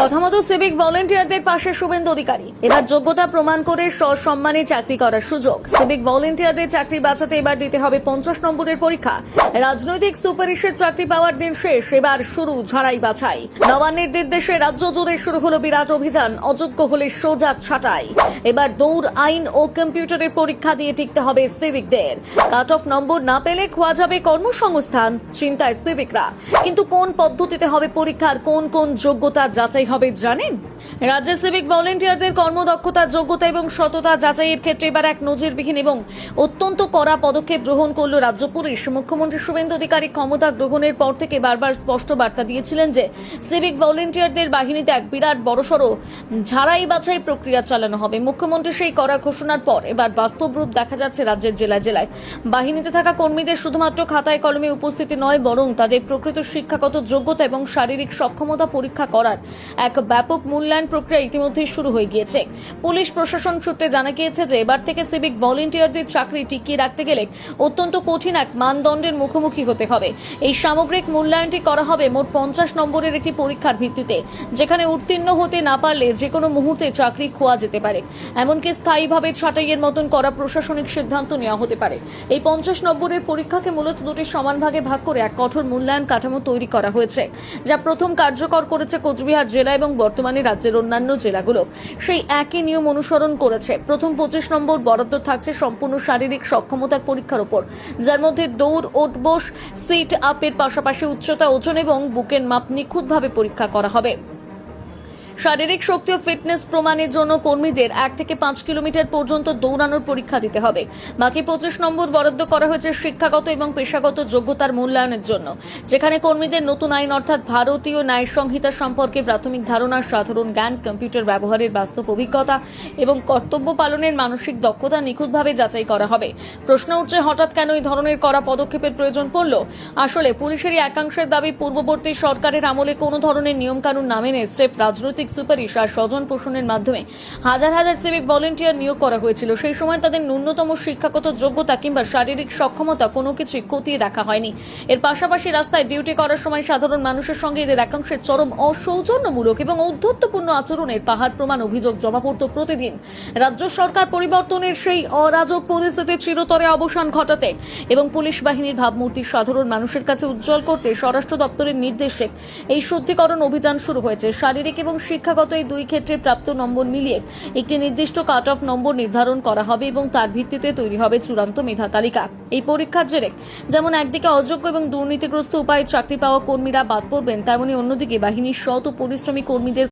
কথা মতো সিভিক ভলেন্টিয়ারদের পাশে শুভেন্দু অধিকারী। এবার যোগ্যতা প্রমাণ করে সসম্মানে চাকরি করার সুযোগ। সিভিক ভলেন্টিয়ারদের চাকরি বাঁচাতে এবার দিতে হবে 50 নম্বরের পরীক্ষা। রাজনৈতিক সুপারিশের চাকরি পাওয়ার দিন শেষ, এবার শুরু ঝাড়াই বাছাই। নবান্নের নির্দেশে রাজ্য জুড়ে শুরু হলো বিরাট অভিযান। অযোগ্য হলে সোজা ছাঁটাই। এবার দৌড়, আইন ও কম্পিউটারের পরীক্ষা দিয়ে টিকতে হবে সিভিকদের। কাট অফ নম্বর না পেলে খোয়া যাবে কর্মসংস্থান, চিন্তায় সিভিকরা। কিন্তু কোন পদ্ধতিতে হবে পরীক্ষার, কোন কোন যোগ্যতা যাচাই হবে জানেন? রাজ্যে সিভিক ভলেন্টিয়ারদের কর্মদক্ষতা, যোগ্যতা এবং সততা যাচাইয়ের ক্ষেত্রে এবার এক নজিরবিহীন এবং অত্যন্ত কড়া পদক্ষেপ গ্রহণ করল রাজ্য পুলিশ। মুখ্যমন্ত্রী শুভেন্দু অধিকারী ক্ষমতা গ্রহণের পর থেকে বারবার স্পষ্ট বার্তা দিয়েছিলেন যে সিভিক ভলেন্টিয়ারদের বাহিনীতে এক বিরাট বড়সড় ঝাড়াই বাছাই প্রক্রিয়া চালানো হবে। মুখ্যমন্ত্রী সেই কড়া ঘোষণার পর এবার বাস্তব রূপ দেখা যাচ্ছে রাজ্যের জেলায় জেলায়। বাহিনীতে থাকা কর্মীদের শুধুমাত্র খাতায় কলমে উপস্থিতি নয়, বরং তাদের প্রকৃত শিক্ষাগত যোগ্যতা এবং শারীরিক সক্ষমতা পরীক্ষা করার এক ব্যাপক মূল্যায়ন প্রক্রিয়া ইতিমধ্যেই শুরু হয়ে গিয়েছে। পুলিশ প্রশাসন সূত্রে জানা গিয়েছে যে এবার থেকে সিভিক ভলেন্টিয়ারদের চাকরি টিকিয়ে রাখতে গেলে অত্যন্ত কঠিন এক মানদণ্ডের মুখোমুখি হতে হবে। এই সামগ্রিক মূল্যায়নটি করা হবে মোট 50 নম্বরের একটি পরীক্ষার ভিত্তিতে, যেখানে উত্তীর্ণ হতে না পারলে যে কোনো মুহূর্তে চাকরি খোয়া যেতে পারে। এমনকি স্থায়ীভাবে ছাঁটাইয়ের মতন করা প্রশাসনিক সিদ্ধান্ত নেওয়া হতে পারে। এই 50 নম্বরের পরীক্ষাকে মূলত দুটি সমান ভাগে ভাগ করে এক কঠোর মূল্যায়ন কাঠামো তৈরি করা হয়েছে, যা প্রথম কার্যকর করেছে কোচবিহার জেলা এবং বর্তমানে রাজ্যের অন্যান্য জেলাগুলো সেই একই নিয়ম অনুসরণ করেছে। প্রথম 25 নম্বর বরাদ্দ থাকছে সম্পূর্ণ শারীরিক সক্ষমতার পরীক্ষার উপর, যার মধ্যে দৌড়, ওঠবোস, সিট আপের পাশাপাশি উচ্চতা, ওজন এবং বুকের মাপ নিখুঁতভাবে পরীক্ষা করা হবে। শারীরিক শক্তি ও ফিটনেস প্রমাণের জন্য কর্মীদের 1 থেকে 5 কিলোমিটার পর্যন্ত দৌড়ানোর পরীক্ষা দিতে হবে। বাকি 25 নম্বর বরাদ্দ করা হয়েছে শিক্ষাগত এবং পেশাগত যোগ্যতার মূল্যায়নের জন্য, যেখানে কর্মীদের নতুন আইন অর্থাৎ ভারতীয় ন্যায় সংহিতা সম্পর্কে প্রাথমিক ধারণা, সাধারণ জ্ঞান, কম্পিউটার ব্যবহারের বাস্তব অভিজ্ঞতা এবং কর্তব্য পালনের মানসিক দক্ষতা নিখুঁতভাবে যাচাই করা হবে। প্রশ্ন উঠছে, হঠাৎ কেন এই ধরনের কড়া পদক্ষেপের প্রয়োজন পড়ল? আসলে পুলিশেরই একাংশের দাবি, পূর্ববর্তী সরকারের আমলে কোনো ধরনের নিয়মকানুন না মেনে স্রেফ রাজনৈতিক সুপারিশ আর স্বজন পোষণের মাধ্যমে হাজার হাজার সিভিক ভলেন্টিয়ার নিয়োগ করা হয়েছিল। সেই সময় তাদের ন্যূনতম শিক্ষাগত যোগ্যতা কিংবা শারীরিক সক্ষমতা কোনো কিছুই খতিয়ে দেখা হয়নি। এর পাশাপাশি রাস্তায় ডিউটি করার সময় সাধারণ মানুষের সঙ্গে এদের একাংশের চরম অসৌজন্যমূলক এবং ঔদ্ধত্যপূর্ণ আচরণের পাহাড় প্রমাণ অভিযোগ জমা পড়ত প্রতিদিন। রাজ্য সরকার পরিবর্তনের সেই অরাজক পরিস্থিতির চিরতরে অবসান ঘটাতে এবং পুলিশ বাহিনীর ভাবমূর্তি সাধারণ মানুষের কাছে উজ্জ্বল করতে স্বরাষ্ট্র দপ্তরের নির্দেশে এই শুদ্ধিকরণ অভিযান শুরু হয়েছে। শারীরিক এবং শিক্ষাগত এই দুই ক্ষেত্রে প্রাপ্ত নম্বর মিলিয়ে একটি নির্দিষ্ট কাট অফ নম্বর নির্ধারণ করা হবে এবং তার ভিত্তিতে তৈরি হবে চূড়ান্ত মেধা তালিকা। এই পরীক্ষার জেরে যেমন একদিকে অযোগ্য এবং দুর্নীতিগ্রস্ত উপায়ে চাকরি পাওয়া কর্মীরা বাদ পড়বেন, তেমনি অন্যদিকে বাহিনীর সৎ ও পরিশ্রমী কর্মীদের